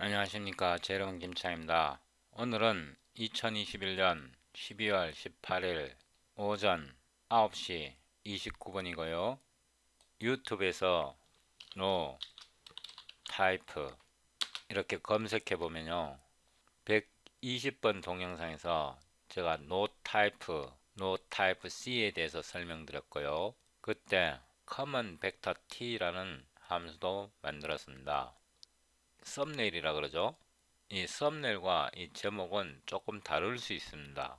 안녕하십니까. 재롱 김차입니다. 오늘은 2021년 12월 18일 오전 9시 29분이고요. 유튜브에서 no type 이렇게 검색해 보면요. 120번 동영상에서 제가 no type C에 대해서 설명드렸고요. 그때 common vector T라는 함수도 만들었습니다. 썸네일이라 그러죠. 이 썸네일과 이 제목은 조금 다를 수 있습니다.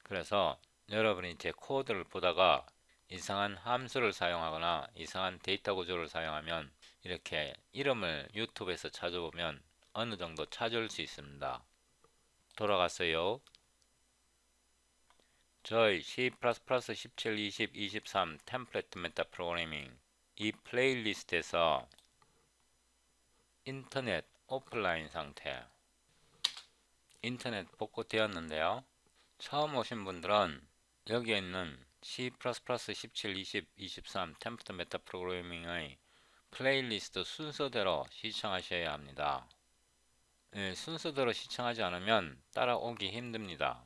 그래서 여러분이 제 코드를 보다가 이상한 함수를 사용하거나 이상한 데이터 구조를 사용하면 이렇게 이름을 유튜브에서 찾아보면 어느 정도 찾을 수 있습니다. 돌아갔어요. 저희 C++ 17, 20, 23 템플릿 메타 프로그래밍 이 플레이리스트에서 인터넷 오프라인 상태 인터넷 복구되었는데요. 처음 오신 분들은 여기에 있는 C++ 17, 20, 23 템플릿 메타 프로그래밍의 플레이리스트 순서대로 시청하셔야 합니다. 순서대로 시청하지 않으면 따라오기 힘듭니다.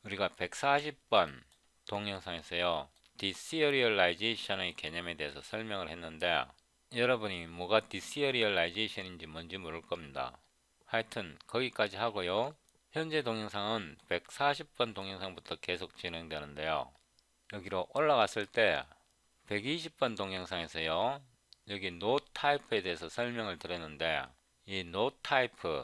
우리가 140번 동영상에서요. 디시리얼라이제이션의 개념에 대해서 설명을 했는데 여러분이 뭐가 디시리얼라이제이션인지 뭔지 모를 겁니다. 하여튼 거기까지 하고요. 현재 동영상은 140번 동영상부터 계속 진행되는데요. 여기로 올라갔을 때 120번 동영상에서요. 여기 no type에 대해서 설명을 드렸는데 이 no type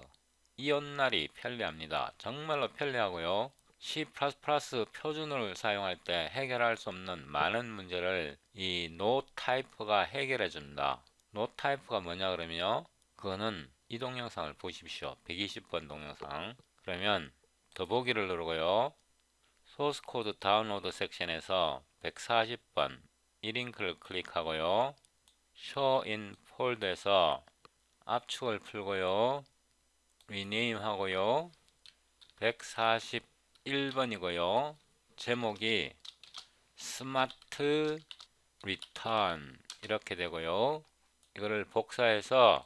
이온날이 편리합니다. 정말로 편리하고요. C++ 표준어를 사용할 때 해결할 수 없는 많은 문제를 이 no type가 해결해 줍니다. no type가 뭐냐 그러면요. 그거는 이 동영상을 보십시오. 120번 동영상. 그러면 더보기를 누르고요. 소스 코드 다운로드 섹션에서 140번 이 링크를 클릭하고요. show in folder에서 압축을 풀고요. rename 하고요. 141번이고요. 제목이 스마트 리턴 이렇게 되고요. 이거를 복사해서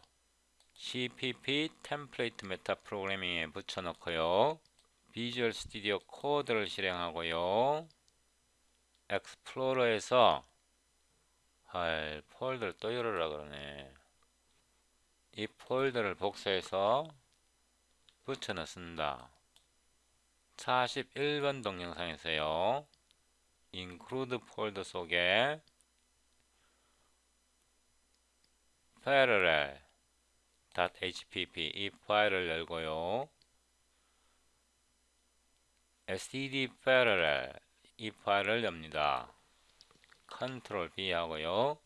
CPP 템플레이트 메타 프로그래밍에 붙여놓고요. 비주얼 스튜디오 코드를 실행하고요. 엑스플로러에서 폴더를 또 열으라 그러네. 이 폴더를 복사해서 붙여넣습니다. 41번 동영상에서요. include 폴더 속에 parallel.hpp 이 파일을 열고요. std parallel 이 파일을 엽니다. 컨트롤 B 하고요.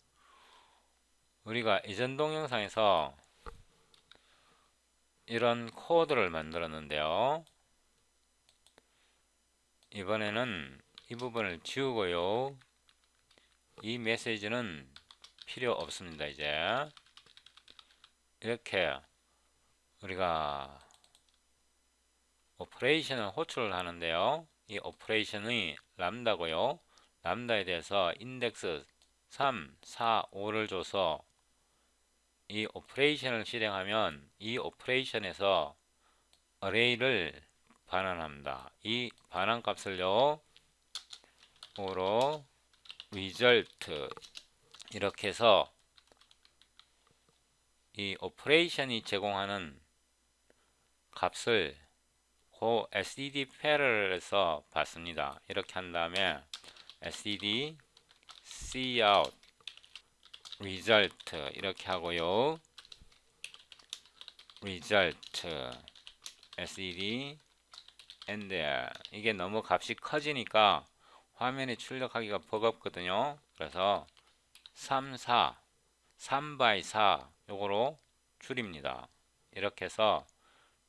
우리가 이전 동영상에서 이런 코드를 만들었는데요. 이번에는 이 부분을 지우고요. 이 메시지는 필요 없습니다. 이제 이렇게 우리가 오퍼레이션을 호출을 하는데요. 이 오퍼레이션이 람다고요. 람다에 대해서 인덱스 3, 4, 5를 줘서 이 오퍼레이션을 실행하면 이 오퍼레이션에서 어레이를 반환합니다. 이 반환값을요. 5로 result 이렇게 해서 이 오퍼레이션이 제공하는 값을 그 std parallel에서 받습니다. 이렇게 한 다음에 std cout result 이렇게 하고요. result std and 이게 너무 값이 커지니까 화면에 출력하기가 버겁거든요. 그래서 3, 4 3 x 4 요거로 줄입니다. 이렇게 해서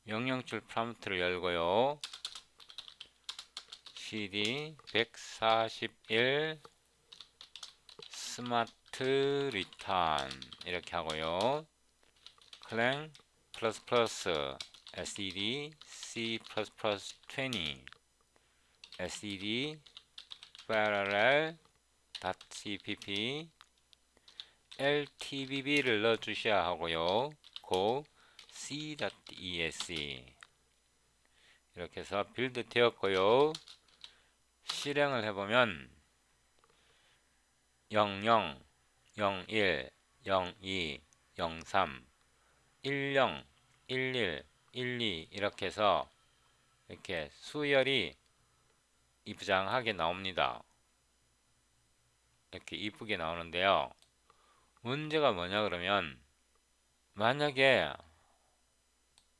명령줄 프롬프트를 열고요. cd 141 스마트 리턴 이렇게 하고요. clang std c++20 std parallel.cpp ltbb를 넣어 주셔야 하고요. 고 c.exe 이렇게 해서 빌드 되었고요. 실행을 해보면 00, 01, 02, 03, 10, 11, 12 이렇게 해서 이렇게 수열이 이부장하게 나옵니다. 이렇게 이쁘게 나오는데요. 문제가 뭐냐 그러면 만약에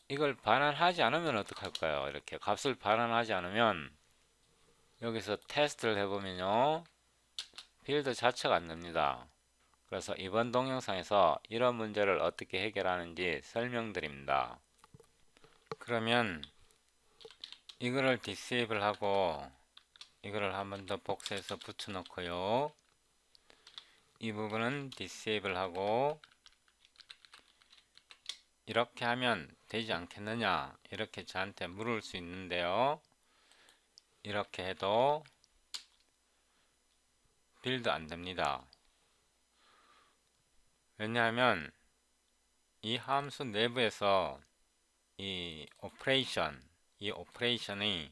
이걸 반환하지 않으면 어떡할까요? 이렇게 값을 반환하지 않으면 여기서 테스트를 해보면요, 빌드 자체가 안 됩니다. 그래서 이번 동영상에서 이런 문제를 어떻게 해결하는지 설명드립니다. 그러면 이거를 디세이블 하고 이거를 한 번 더 복사해서 붙여 놓고요, 이 부분은 디세이블 하고 이렇게 하면 되지 않겠느냐 이렇게 저한테 물을 수 있는데요, 이렇게 해도 빌드 안 됩니다. 왜냐하면 이 함수 내부에서 이 오퍼레이션이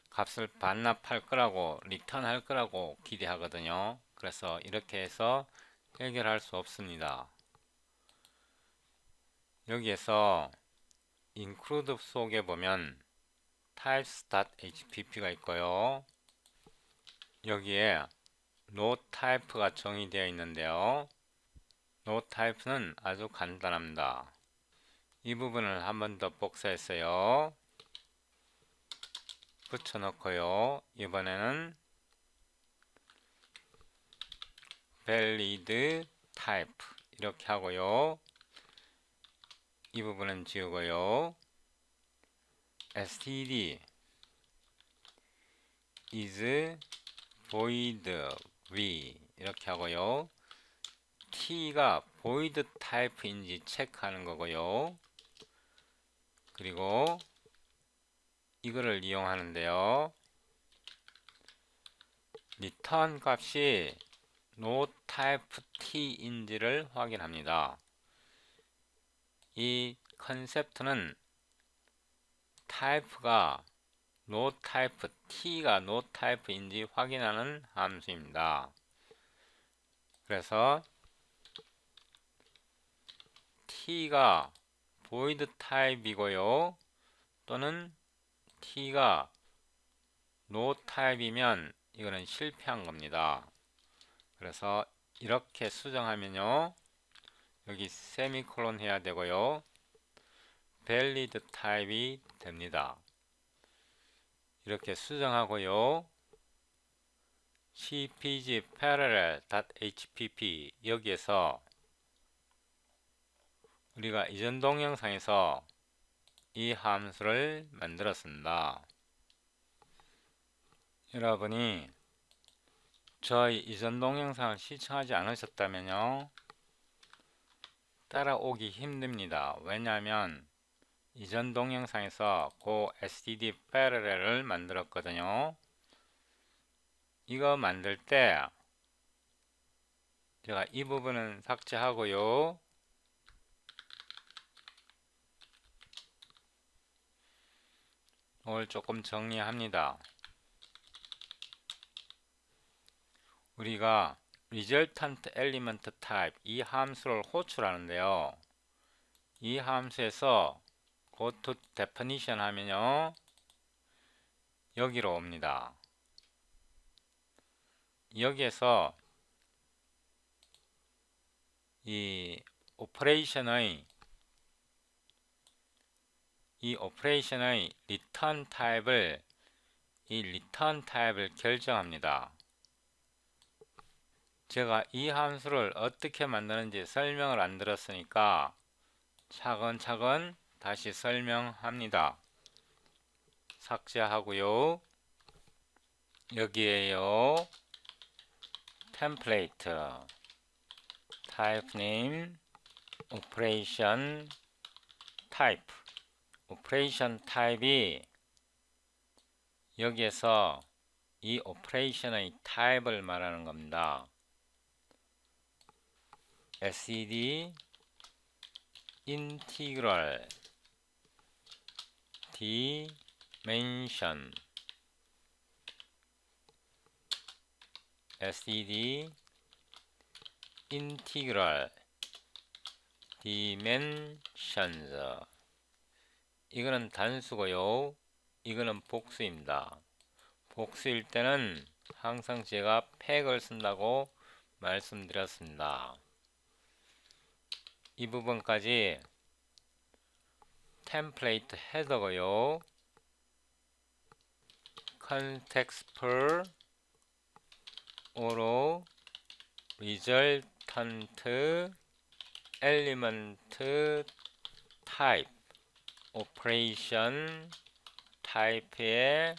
값을 반납할 거라고 리턴 할 거라고 기대하거든요. 그래서 이렇게 해서 해결할 수 없습니다. 여기에서 include 속에 보면 types.hpp가 있고요, 여기에 notype가 정의되어 있는데요, notype는 아주 간단합니다. 이 부분을 한 번 더 복사했어요. 붙여놓고요, 이번에는 valid type 이렇게 하고요, 이 부분은 지우고요, std is void v 이렇게 하고요, t가 void type인지 체크하는 거고요, 그리고 이거를 이용하는데요, return 값이 notype-t인지를 확인합니다. 이 컨셉트는 type가 notype, t가 notype인지 확인하는 함수입니다. 그래서 t가 void type이고요, 또는 t가 no type이면 이거는 실패한 겁니다. 그래서 이렇게 수정하면요, 여기 세미콜론 해야 되고요, valid type이 됩니다. 이렇게 수정하고요, cpg parallel.hpp 여기에서 우리가 이전 동영상에서 이 함수를 만들었습니다. 여러분이 저희 이전 동영상을 시청하지 않으셨다면요, 따라오기 힘듭니다. 왜냐하면 이전 동영상에서 그 std parallel을 만들었거든요. 이거 만들 때 제가 이 부분은 삭제하고요, 이걸 조금 정리합니다. 우리가 resultant element type 이 함수를 호출하는데요, 이 함수에서 go to definition 하면요, 여기로 옵니다. 여기에서 이 오퍼레이션의 return 타입을 결정합니다. 제가 이 함수를 어떻게 만드는지 설명을 안 들었으니까 차근차근 다시 설명합니다. 삭제하고요, 여기에요, template type name operation type 오퍼레이션 타입이 여기에서 이 오퍼레이션의 타입을 말하는 겁니다. SED integral dimension std integral dimensions. 이거는 단수고요. 이거는 복수입니다. 복수일 때는 항상 제가 팩을 쓴다고 말씀드렸습니다. 이 부분까지 템플레이트 헤더고요. context per 오로 resultant element type operation type에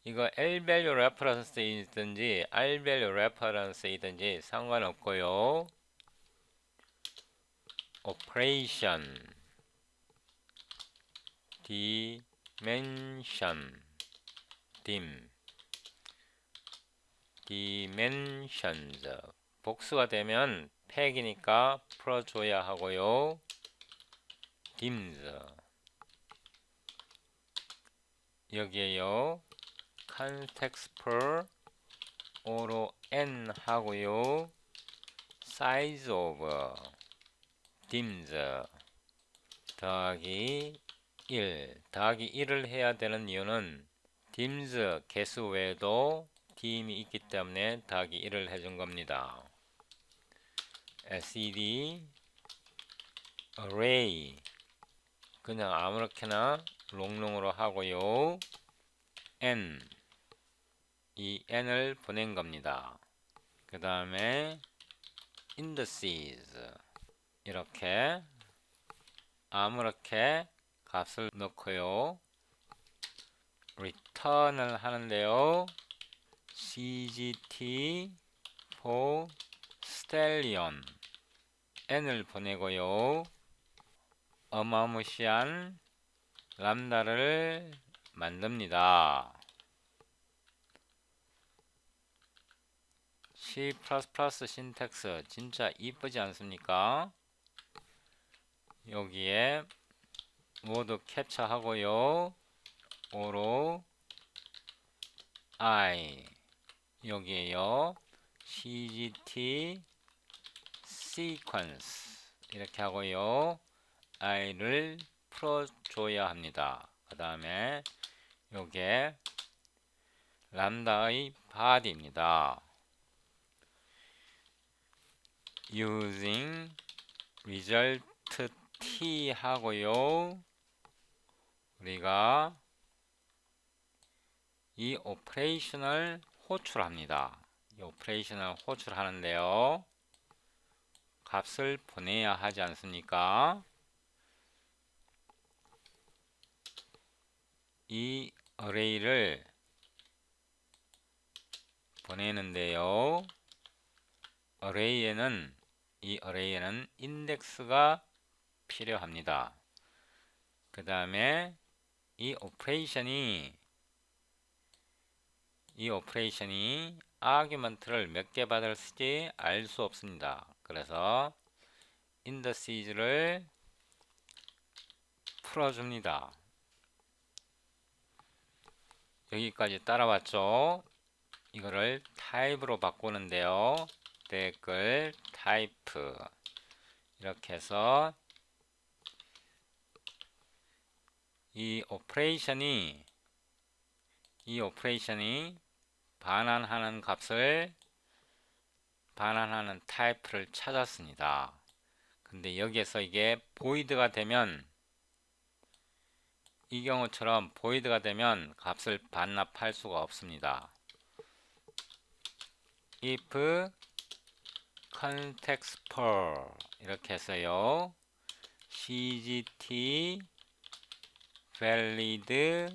이거 L-value reference이든지 R-value reference이든지 상관없고요. operation dimension dimensions 복수가 되면 팩이니까 풀어줘야 하고요. dims 여기에요. context per 오로 n 하고요. size of dims 더하기 1 더하기 1을 해야 되는 이유는 dims 개수 외에도 dim이 있기 때문에 더하기 1을 해준 겁니다. SED array 그냥 아무렇게나 롱롱으로 하고요. n 이 n을 보낸 겁니다. 그 다음에 indices 이렇게 아무렇게 값을 넣고요. return을 하는데요. cgt for stallion n을 보내고요. 어마무시한 람다를 만듭니다. C++ 신텍스 진짜 이쁘지 않습니까? 여기에 모두 캡처하고요. 오로 I 여기에요. cgt sequence 이렇게 하고요. i를 풀어줘야 합니다. 그 다음에 요게 람다의 body입니다. using result t 하고요. 우리가 이 오퍼레이션을 호출합니다. 이 오퍼레이션을 호출하는데요. 값을 보내야 하지 않습니까? 이 array를 보내는데요. 이 array에는 인덱스가 필요합니다. 그 다음에 이 오퍼레이션이 아규먼트를 몇 개 받을지 알 수 없습니다. 그래서 indexes를 풀어줍니다. 여기까지 따라왔죠? 이거를 타입으로 바꾸는데요. 댓글 타입 이렇게 해서 이 오퍼레이션이 반환하는 타입을 찾았습니다. 근데 여기에서 이게 보이드가 되면 이 경우처럼 보이드가 되면 값을 반납할 수가 없습니다. if context per 이렇게 해서요. cgt valid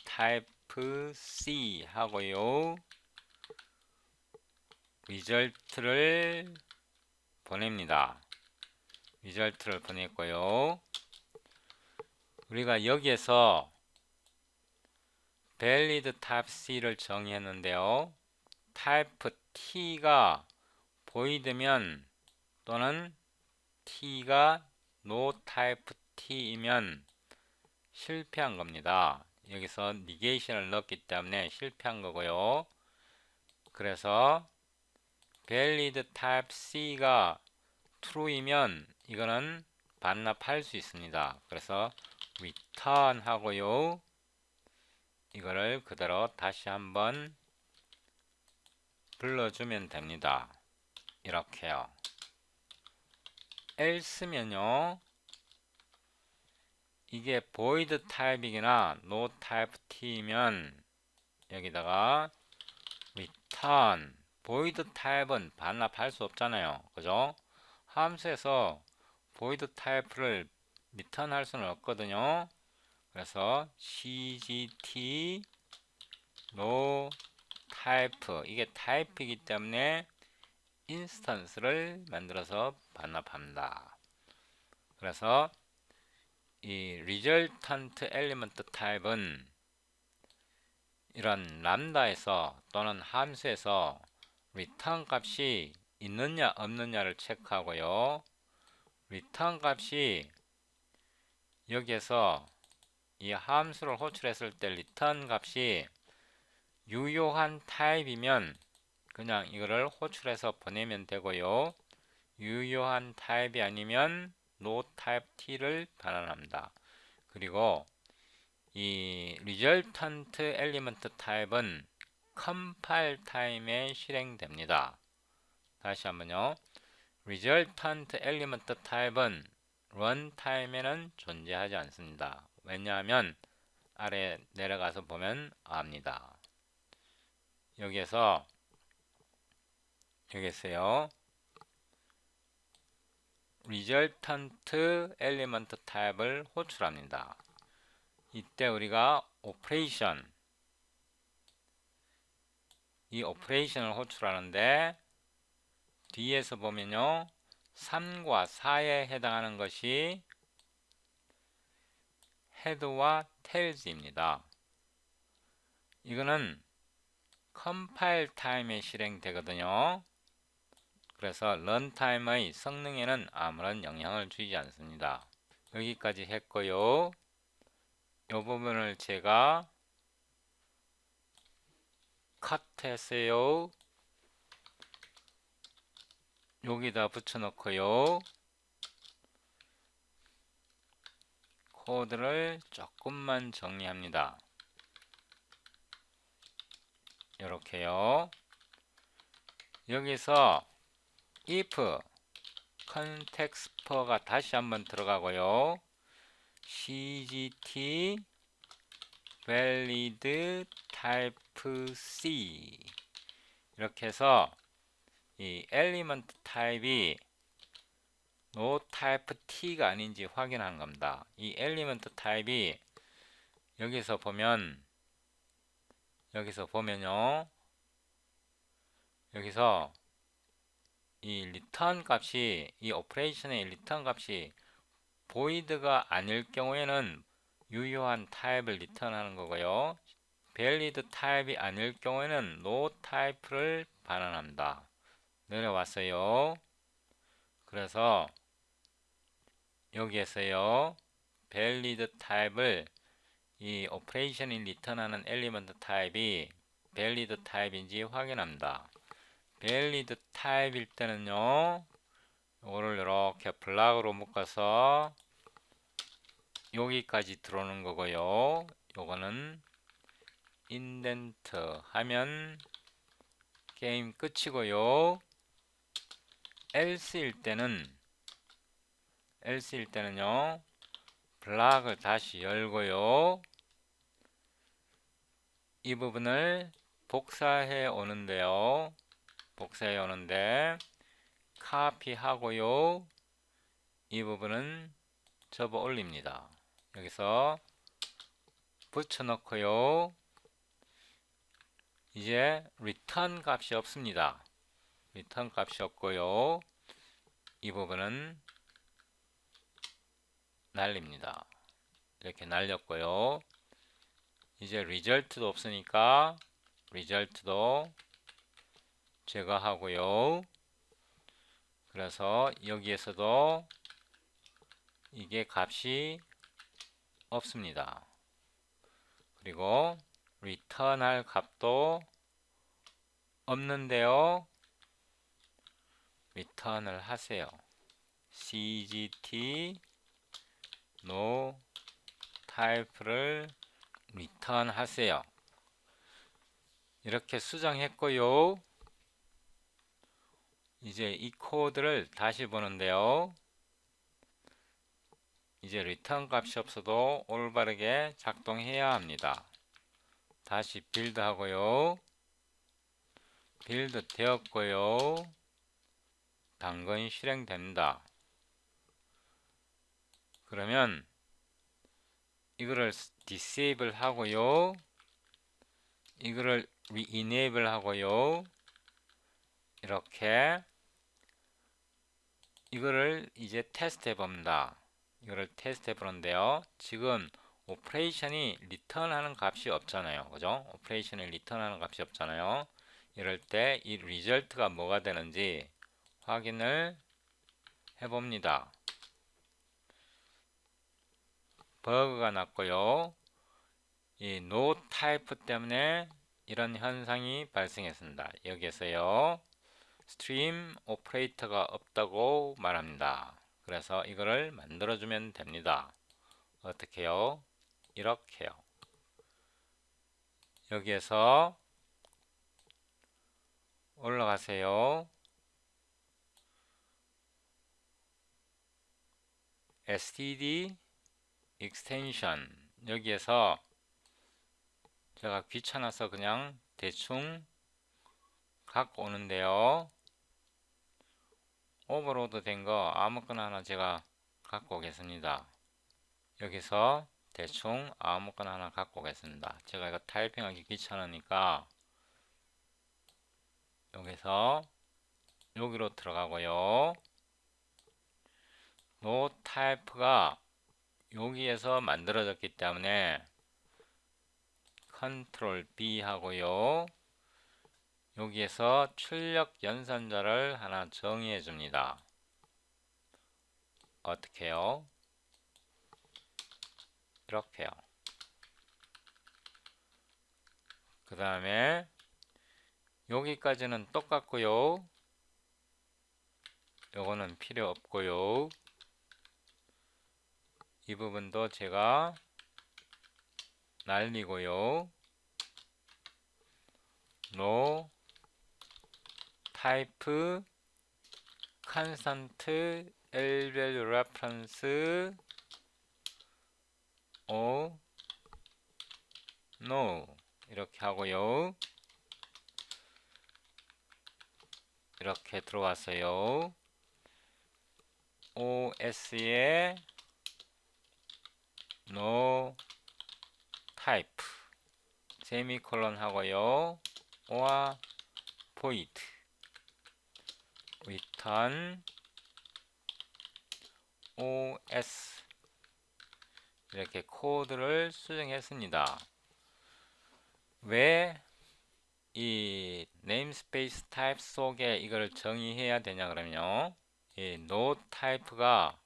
type c 하고요. result를 보냅니다. result를 보냈고요. 우리가 여기에서 valid type c를 정의했는데요. type t가 보이드면 또는 t가 no type t이면 실패한 겁니다. 여기서 negation을 넣었기 때문에 실패한 거고요. 그래서 valid type C가 true이면 이거는 반납할 수 있습니다. 그래서 return 하고요. 이거를 그대로 다시 한번 불러주면 됩니다. 이렇게요. else면요, 이게 void 타입이거나 no type t면 여기다가 return, void 타입은 반납할 수 없잖아요. 그죠? 함수에서 void 타입을 return 할 수는 없거든요. 그래서 cgt no type, 이게 타입이기 때문에 인스턴스를 만들어서 반납합니다. 그래서 이 resultant element 타입은 이런 람다에서 또는 함수에서 return 값이 있느냐 없느냐를 체크하고요. return 값이 여기에서 이 함수를 호출했을 때 return 값이 유효한 타입이면 그냥 이거를 호출해서 보내면 되고요. 유효한 타입이 아니면 no type t를 반환합니다. 그리고 이 resultant element 타입은 compile 타임에 실행됩니다. 다시 한번요. resultant element 타입은 run 타임에는 존재하지 않습니다. 왜냐하면 아래 내려가서 보면 압니다. 여기에서요. resultant element 타입을 호출합니다. 이때 우리가 이 오퍼레이션을 호출하는데 뒤에서 보면요, 3과 4에 해당하는 것이 헤드와 테일즈입니다. 이거는 컴파일 타임에 실행되거든요. 그래서 런타임의 성능에는 아무런 영향을 주지 않습니다. 여기까지 했고요. 이 부분을 제가 컷했어요. 여기다 붙여놓고요. 코드를 조금만 정리합니다. 이렇게요. 여기서 if context가 다시 한번 들어가고요. cgt valid type C 이렇게 해서 이 element 타입이 no type T가 아닌지 확인하는 겁니다. 이 element 타입이 여기서 보면요, 여기서 이 return 값이, 이 오퍼레이션의 return 값이 void가 아닐 경우에는 유효한 타입을 리턴하는 거고요. valid 타입이 아닐 경우에는 no 타입을 반환합니다. 내려왔어요. 그래서 여기에서요, valid 타입을, 이 오퍼레이션이 리턴하는 엘리먼트 타입이 valid 타입인지 확인합니다. valid 타입일 때는요, 이거를 이렇게 블락으로 묶어서 여기까지 들어오는 거고요. 요거는 인덴트 하면 게임 끝이고요. else일 때는요, 블락을 다시 열고요. 이 부분을 복사해 오는데 카피하고요. 이 부분은 접어 올립니다. 여기서 붙여넣고요. 이제 return 값이 없습니다. return 값이 없고요. 이 부분은 날립니다. 이렇게 날렸고요. 이제 result도 없으니까 result도 제거하고요. 그래서 여기에서도 이게 값이 없습니다. 그리고 return할 값도 없는데요. return을 하세요. cgt no type를 return 하세요. 이렇게 수정했고요. 이제 이 코드를 다시 보는데요. 이제 return 값이 없어도 올바르게 작동해야 합니다. 다시 빌드 하고요. 빌드 되었고요. 당근 실행됩니다. 그러면 이거를 disable 하고요. 이거를 re-enable 하고요. 이렇게 이거를 이제 테스트 해봅니다. 이거를 테스트 해보는데요. 지금 오퍼레이션이 리턴하는 값이 없잖아요. 그죠? 오퍼레이션이 리턴하는 값이 없잖아요. 이럴 때 이 리절트가 뭐가 되는지 확인을 해봅니다. 버그가 났고요. 이 no type 때문에 이런 현상이 발생했습니다. 여기에서요. 스트림 오퍼레이터가 없다고 말합니다. 그래서 이거를 만들어주면 됩니다. 어떻게요? 이렇게요. 여기에서 올라가세요. std extension 여기에서 제가 귀찮아서 그냥 대충 갖고 오는데요. 오버로드 된 거 아무거나 하나 제가 갖고 오겠습니다. 여기서 대충 아무거나 하나 갖고 오겠습니다. 제가 이거 타이핑하기 귀찮으니까 여기서 여기로 들어가고요. no type가 여기에서 만들어졌기 때문에 컨트롤 B 하고요. 여기에서 출력 연산자를 하나 정의해 줍니다. 어떻게요? 이렇게요. 그 다음에 여기까지는 똑같고요. 요거는 필요 없고요. 이 부분도 제가 날리고요. no type constant L value reference o no 이렇게 하고요. 이렇게 들어왔어요. OS에 no type 세미콜론 하고요. or void return OS 이렇게 코드를 수정했습니다. 왜 이 네임스페이스 타입 속에 이걸 정의해야 되냐 그러면요. 이 no type가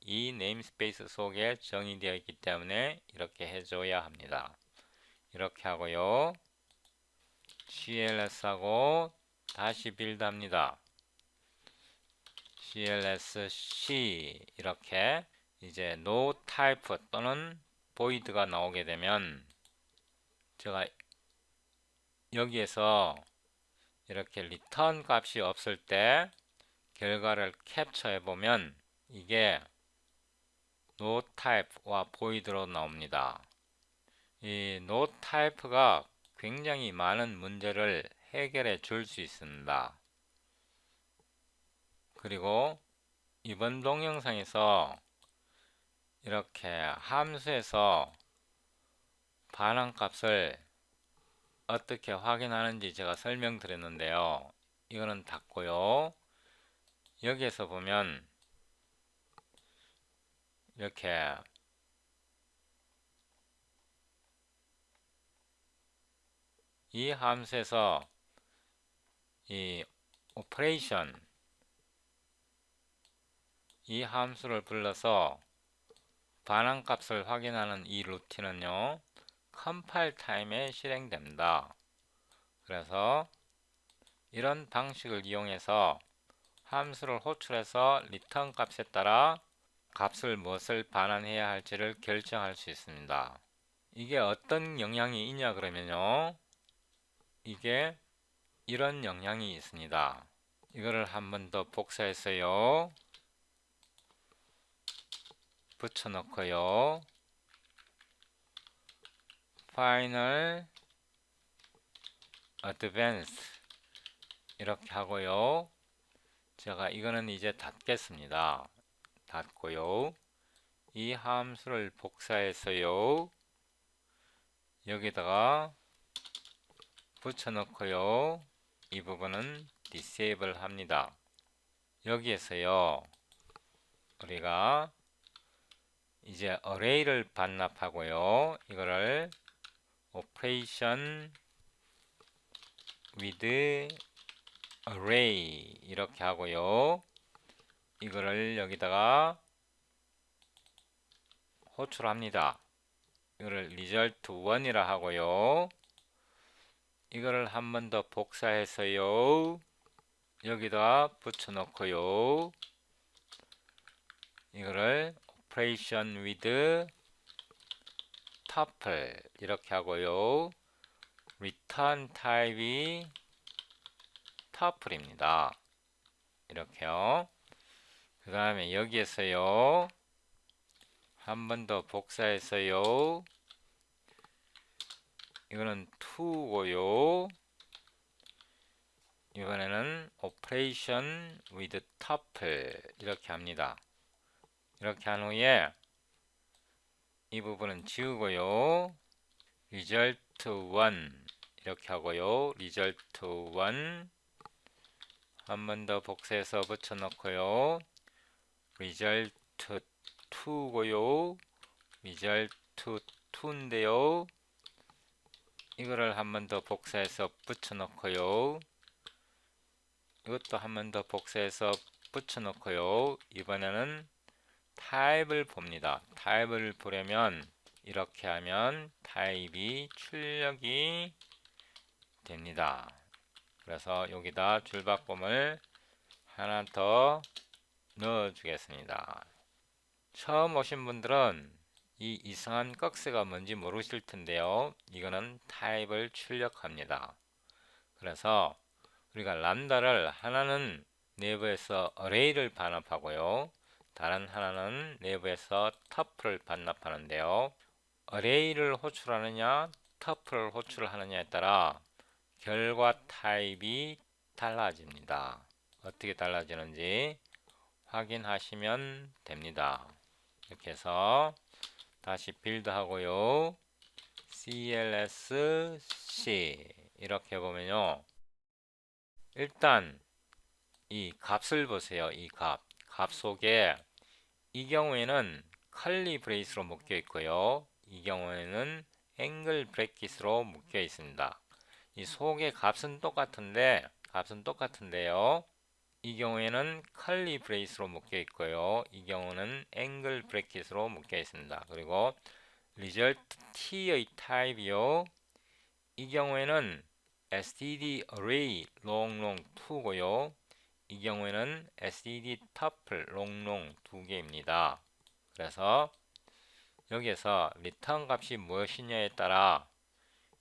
이 네임스페이스 속에 정의되어 있기 때문에 이렇게 해줘야 합니다. 이렇게 하고요. cls 하고 다시 빌드 합니다. cls-c 이렇게 이제 no type 또는 void가 나오게 되면 제가 여기에서 이렇게 return 값이 없을 때 결과를 캡처해 보면 이게 no type와 void로 나옵니다. 이 no type가 굉장히 많은 문제를 해결해 줄 수 있습니다. 그리고 이번 동영상에서 이렇게 함수에서 반환값을 어떻게 확인하는지 제가 설명드렸는데요. 이거는 닫고요. 여기에서 보면 이렇게 이 함수에서 이 오퍼레이션 이 함수를 불러서 반환값을 확인하는 이 루틴은요, 컴파일 타임에 실행됩니다. 그래서 이런 방식을 이용해서 함수를 호출해서 리턴 값에 따라 값을 무엇을 반환해야 할지를 결정할 수 있습니다. 이게 어떤 영향이 있냐 그러면요, 이게 이런 영향이 있습니다. 이거를 한 번 더 복사해서요, 붙여놓고요, 파이널 어드밴스 이렇게 하고요. 제가 이거는 이제 닫겠습니다. 닫고요. 이 함수를 복사해서요, 여기다가 붙여놓고요. 이 부분은 disable 합니다. 여기에서요, 우리가 이제 array를 반납하고요. 이거를 operation with array 이렇게 하고요. 이거를 여기다가 호출합니다. 이거를 result 1이라 하고요. 이거를 한 번 더 복사해서요, 여기다 붙여놓고요. 이거를 operation with tuple 이렇게 하고요. return type이 tuple입니다. 이렇게요. 그 다음에 여기에서요, 한 번 더 복사해서요, 이거는 2고요. 이번에는 operation with tuple 이렇게 합니다. 이렇게 한 후에 이 부분은 지우고요. result 1 이렇게 하고요. result 1 한 번 더 복사해서 붙여놓고요. result 2고요. result 2인데요. 이거를 한 번 더 복사해서 붙여놓고요. 이것도 한 번 더 복사해서 붙여놓고요. 이번에는 타입을 봅니다. 타입을 보려면 이렇게 하면 타입이 출력이 됩니다. 그래서 여기다 줄바꿈을 하나 더 넣어 주겠습니다. 처음 오신 분들은 이 이상한 꺽쇠가 뭔지 모르실 텐데요, 이거는 타입을 출력합니다. 그래서 우리가 람다를 하나는 내부에서 array를 반납하고요, 다른 하나는 내부에서 tuple을 반납하는데요, array를 호출하느냐 tuple을 호출하느냐에 따라 결과 타입이 달라집니다. 어떻게 달라지는지 확인하시면 됩니다. 이렇게 해서 다시 빌드 하고요, clsc 이렇게 해보면요, 일단 이 값을 보세요. 이 값 속에 이 경우에는 curly brace로 묶여 있고요, 이 경우에는 앵글 브래킷으로 묶여 있습니다. 이 속의 값은 똑같은데요, 이 경우에는 curly brace로 묶여 있고요, 이 경우는 앵글 브래킷으로 묶여 있습니다. 그리고 result t의 타입이요, 이 경우에는 std array long 2고요, 이 경우에는 std tuple long 두 개입니다. 그래서 여기에서 return 값이 무엇이냐에 따라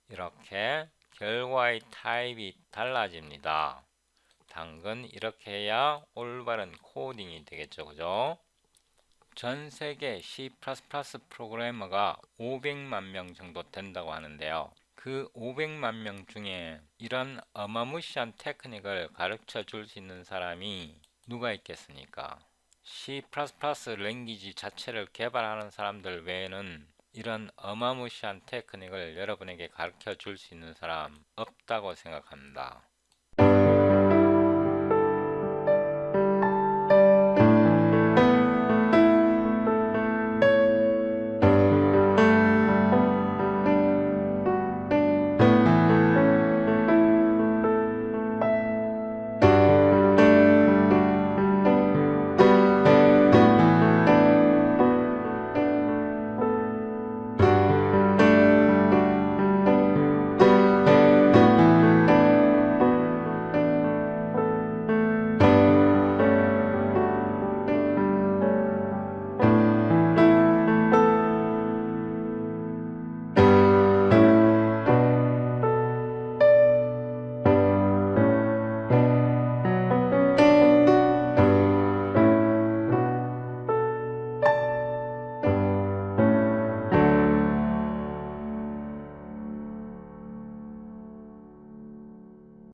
이렇게 결과의 타입이 달라집니다. 당근 이렇게 해야 올바른 코딩이 되겠죠, 그죠? 전 세계 C++ 프로그래머가 500만 명 정도 된다고 하는데요, 그 500만 명 중에 이런 어마무시한 테크닉을 가르쳐 줄 수 있는 사람이 누가 있겠습니까? C++ 랭귀지 자체를 개발하는 사람들 외에는 이런 어마무시한 테크닉을 여러분에게 가르쳐 줄 수 있는 사람 없다고 생각합니다.